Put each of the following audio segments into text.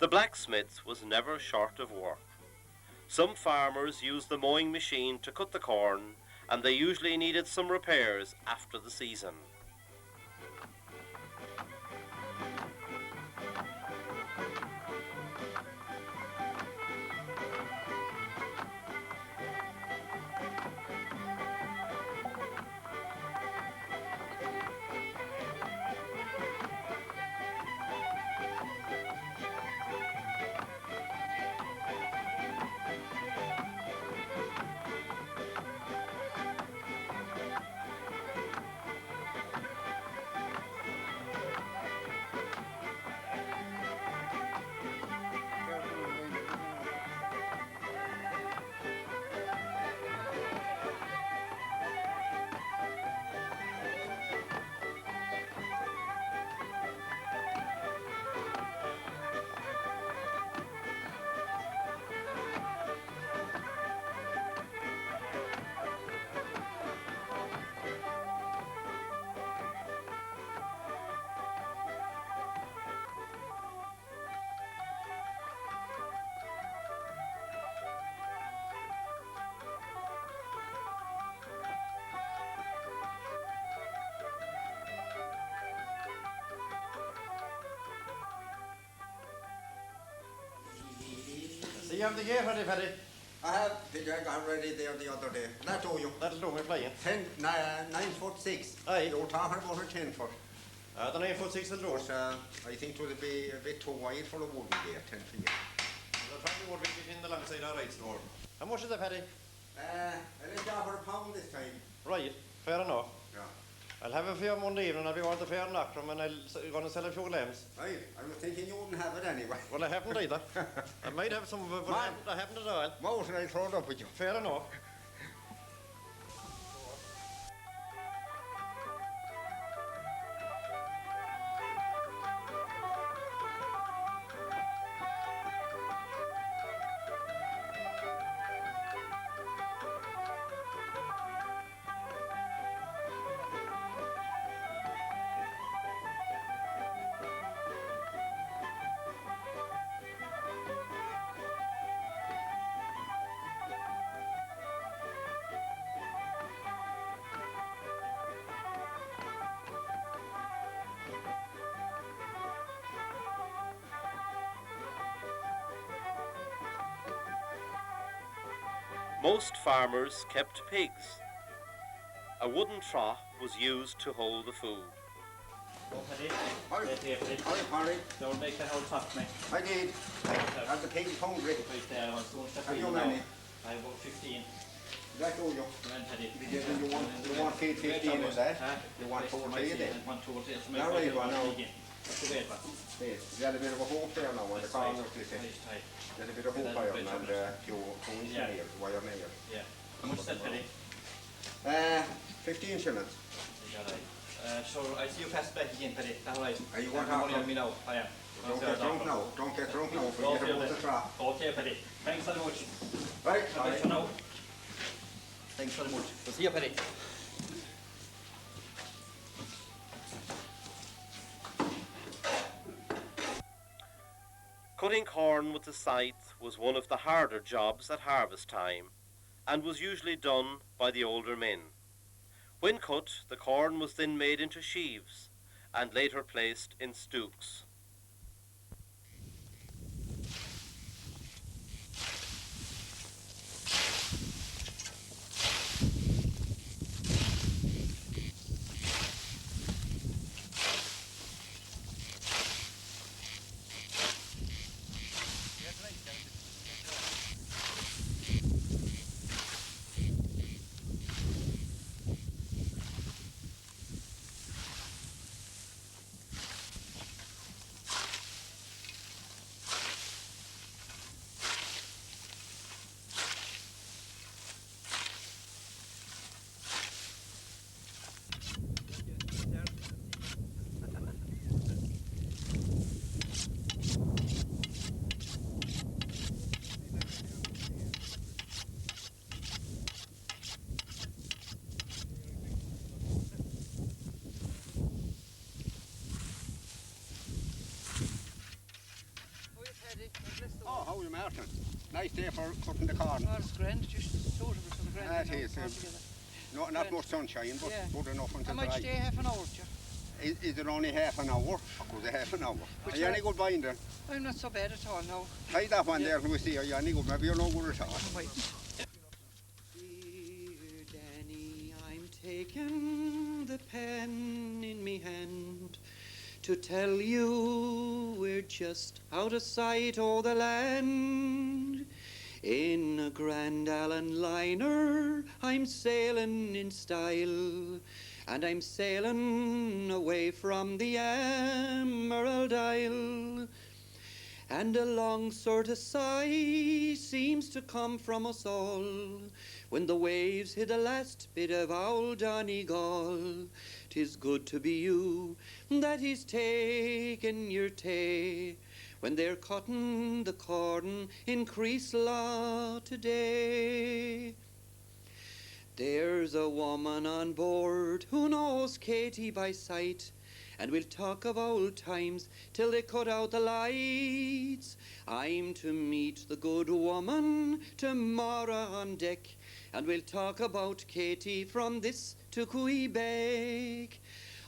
The blacksmith was never short of work. Some farmers used the mowing machine to cut the corn, and they usually needed some repairs after the season. So you have the gear ready, Paddy? I have the jag ready there the other day. That do you? That'll do me playing. 9'6". Aye. You're talking about a 10 foot. The 9'6" will do. But I think it would be a bit too wide for a wooden gear, 10 feet. The probably would be in the long side, all right, store. How much is it, Paddy? I think £1 this time. Right, fair enough. Yeah. I'll have it for you Monday evening. I'll be on the fair in Lockram and I'm going to sell a few lambs. Aye, I was thinking you wouldn't have it anyway. Well, I haven't either. I might have some of it, but I haven't at all. Motion I'll throw it up with you. Fair enough. Most farmers kept pigs. A wooden trough was used to hold the food. Don't make an old top, mate. I did. Have the pig pound ready. Have you many? I have about 15. That do you? You want feed 15 in that? You want 40 then? Now right one now. There's a bit of a hoop there now on the corner. There's a bit of hoop iron and two inch nails, wire nails. Yeah. How much is that, Paddy? 15 shillings. So I see you pass back again, Paddy. All right. Are you going to have me now? I am. Don't get drunk now. Don't get drunk now. Forget about the trap. Okay, Paddy. Thanks very much. Right. Thanks very much. We'll see you, Paddy. Cutting corn with the scythe was one of the harder jobs at harvest time, and was usually done by the older men. When cut, the corn was then made into sheaves, and later placed in stooks. Martin. Nice day for cutting the corn. Oh, it's grand, just suitable for the grand. That is, altogether. not much sunshine, but Yeah. good enough until How much dry. day, half an hour, Joe? Is it only half an hour? Of course, half an hour. Which Are you any good binder? I'm not so bad at all now. Tie that one there, we see. Are you any good? Maybe you're no good at all. Wait. Dear Danny, I'm taking the pen in me hand to tell you we're just out of sight o' the land. In a Grand Allen liner, I'm sailing in style, and I'm sailing away from the Emerald Isle. And a long sort of sigh seems to come from us all when the waves hit the last bit of old Donegal. 'Tis good to be you that is taking your tay when they're cutting the corn in Creeslaw today. There's a woman on board who knows Katie by sight, and we'll talk of old times till they cut out the lights. I'm to meet the good woman tomorrow on deck, and we'll talk about Katie from this to Quebec.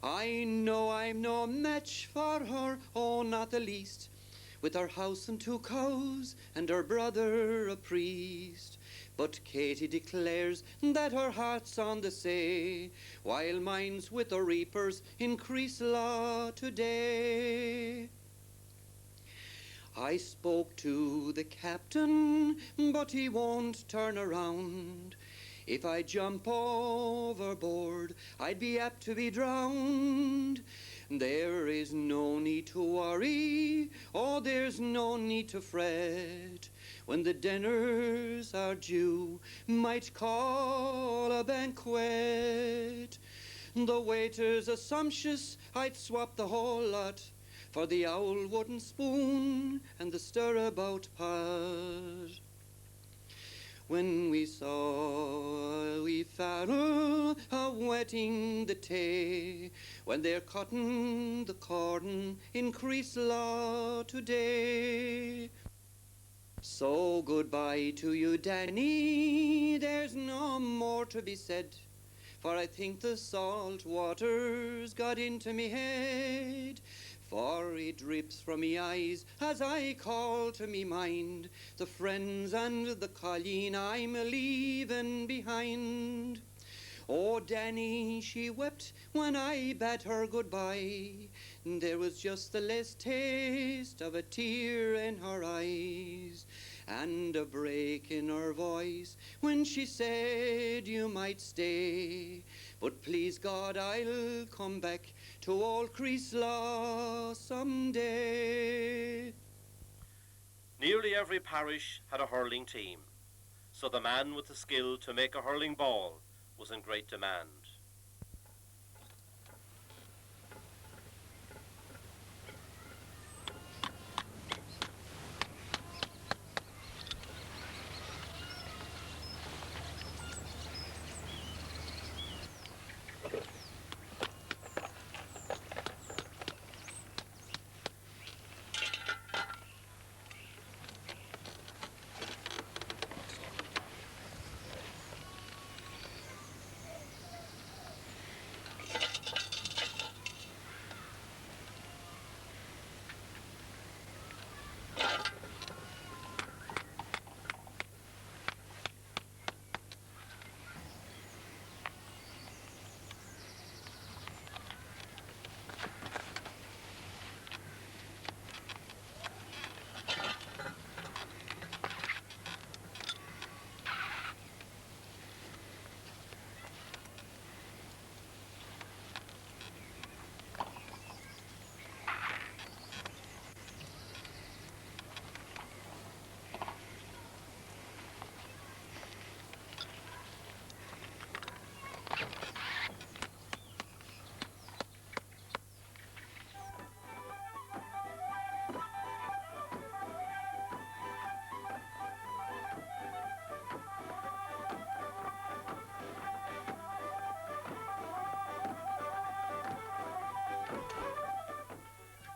I know I'm no match for her, oh, not the least, with her house and 2 cows and her brother a priest. But Katie declares that her heart's on the sea, while mine's with the reapers in Creeslaw today. I spoke to the captain, but he won't turn around. If I jump overboard, I'd be apt to be drowned. There is no need to worry, oh, there's no need to fret. When the dinners are due, might call a banquet. The waiters are sumptuous, I'd swap the whole lot for the owl wooden spoon and the stir-about pot. When we saw a wee farrel a-wetting the tay, when they're cutting the corn in Creeslaw today. So goodbye to you, Danny, there's no more to be said, for I think the salt water's got into me head. For it drips from me eyes as I call to me mind the friends and the colleen I'm a-leaving behind. Oh, Danny, she wept when I bade her goodbye. There was just the last taste of a tear in her eyes, and a break in her voice when she said you might stay, but please God I'll come back to old Creeslaw someday. Nearly every parish had a hurling team, so the man with the skill to make a hurling ball was in great demand.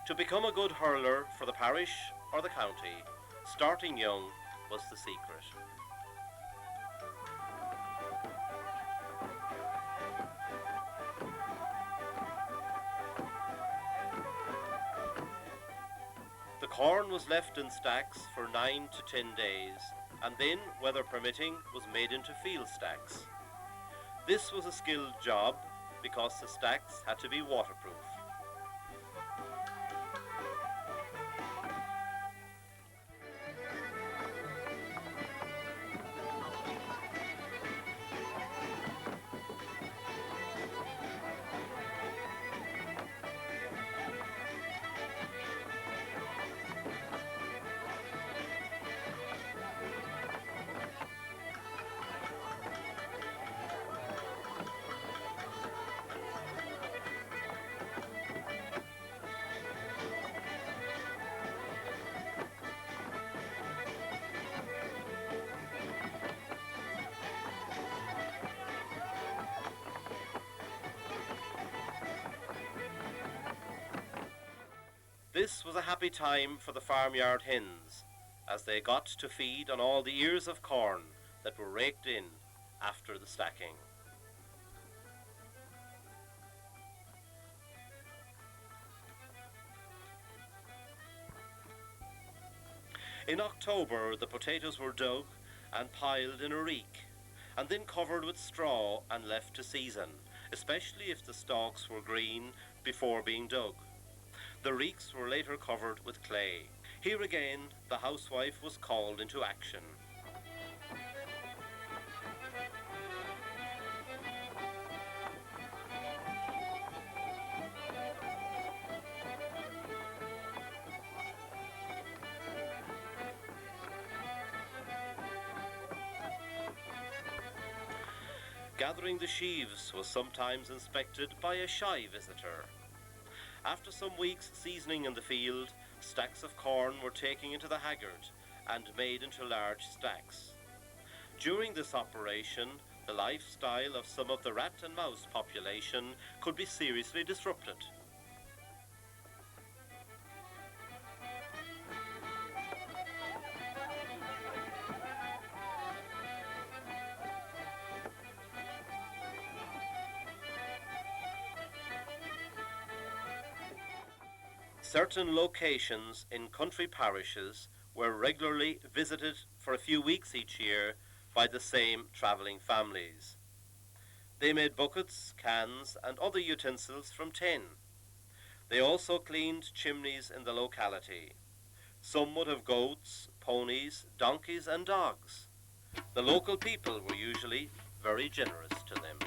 To become a good hurler for the parish or the county, Starting young was the secret. The corn was left in stacks for 9 to 10 days, and then, weather permitting, was made into field stacks. This was a skilled job because the stacks had to be waterproof. This was a happy time for the farmyard hens, as they got to feed on all the ears of corn that were raked in after the stacking. In October, the potatoes were dug and piled in a reek, and then covered with straw and left to season, especially if the stalks were green before being dug. The reeks were later covered with clay. Here again, the housewife was called into action. Gathering the sheaves was sometimes inspected by a shy visitor. After some weeks seasoning in the field, stacks of corn were taken into the haggard and made into large stacks. During this operation, the lifestyle of some of the rat and mouse population could be seriously disrupted. Certain locations in country parishes were regularly visited for a few weeks each year by the same travelling families. They made buckets, cans and other utensils from tin. They also cleaned chimneys in the locality. Some would have goats, ponies, donkeys and dogs. The local people were usually very generous to them.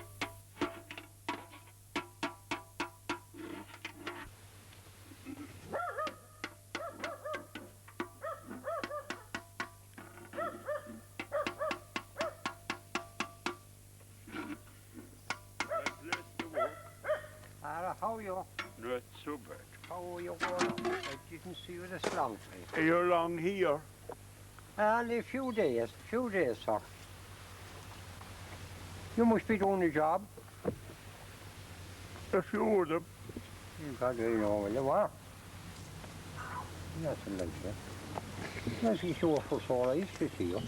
How are you? Not so bad. How are you going? I didn't see you this long time. Are you long here? Only a few days, sir. You must be doing a job. A few of them. You got to know where you are. Nothing like that. Nothing sure for so I used to see you.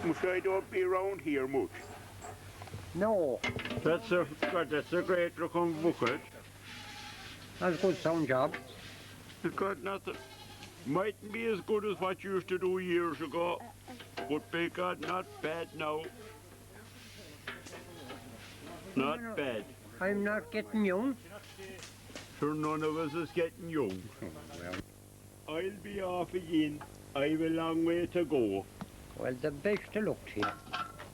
Much I don't be around here much. No, That's a great looking bucket. that's a good sound job. It's got nothing. Mightn't be as good as what you used to do years ago, but they got not bad now. Not bad. I'm not getting young. Sure, none of us is getting young. I'll be off again. I've a long way to go. Well, the best of luck to you.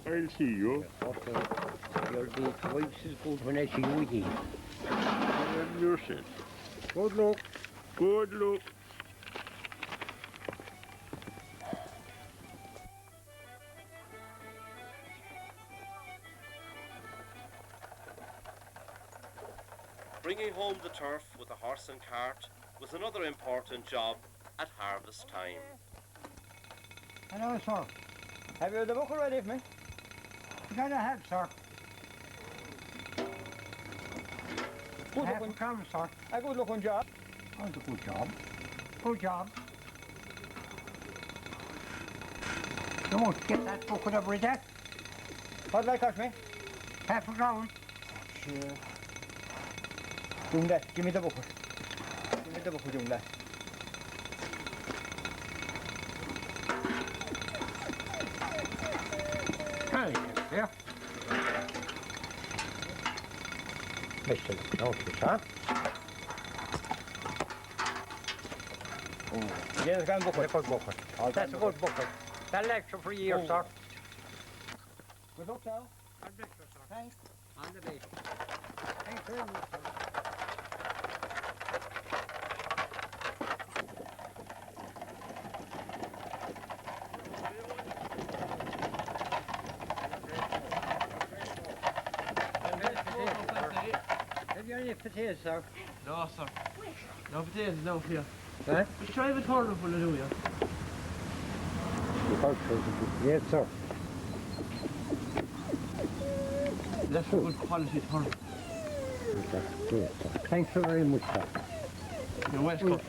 I'll see you. Okay. You'll be twice as good when I see you again. And yourself. Good luck. Good luck. Bringing home the turf with a horse and cart was another important job at harvest time. Hello, sir. Have you the book ready for me? That I have, sir. Good I looking, haven't come, sir. a good looking job. That's a good job. Good job. You won't get that bucket every day. What will that cost me? Half a crown. Sure. Doing that. Give me the bucket. Give me the bucket, doing that. Hey, yeah. Listen, don't you, sir? Yeah, it's got a bucket. That's a good bucket. That's a good bucket. That'll extra for years, sir. Good luck now. On the extra, sir. Thanks. On the base. Thanks very much, sir. Have you any potatoes, sir? No, sir. No potatoes, no here. Huh? Just try with Hurler full of do you? Yes, sir. That's a good quality Hurler. Yes, sir. Thanks very much, sir. You're welcome.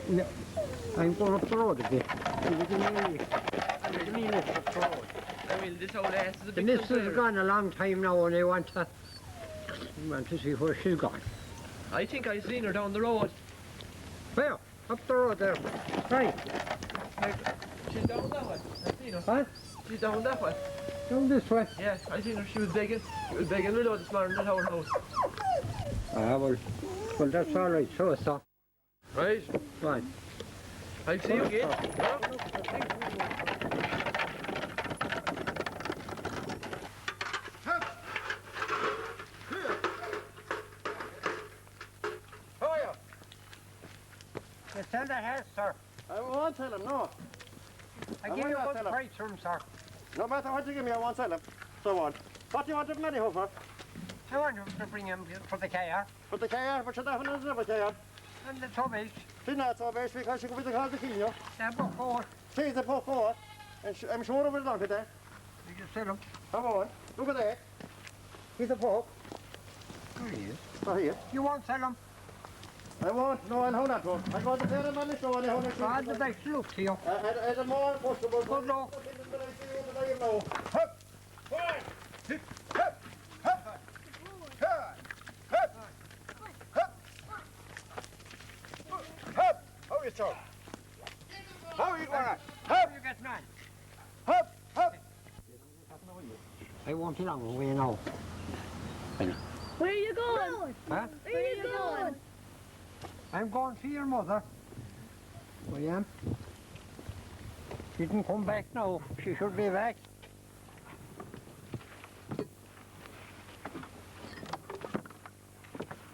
I'm going up the road a bit. Give me a lift up the road. I mean, this old ass is a The big missus has consider. gone a long time now and I want to see where she's gone. I think I seen her down the road. Where? Up the road there. Right. She's down that way. I seen her. Huh? She's down that way. Down this way. Yeah, I seen her. She was begging. She was begging the Lord this morning at our house. Well, that's all right. So it's all Right. right. I'll see you again. You tell the house, sir. I won't tell him, no. I give you a good price for him, sir. No matter what you give me, I won't tell him. So on. What do you want him ready for? I want him to bring him for the car For the car, but you're definitely never car. and the tubbies. She's not so bad because she could be the call the king, you. They're both forward. She's the poor four. And I'm sure of it down today. You can sell them. Come on. Look at that. He's a pope. There he is. Oh, here. You won't sell them. I won't. No, I'll hold that one. I got the fair man to show and I hold it. God, the best look to you. And the more possible. Good luck. Hup! Hup! Hup! Hup! Hup! Hup! Hup! How are you, sir? How are you going? Hup! You get mad. Hup! Hup! I won't be long away now. Where are you going? Huh? Where are you going? I'm going to your mother. I am. She didn't come back now. She should be back.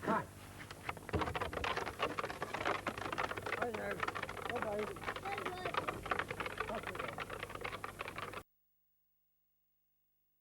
Hi. Hi there. Bye-bye.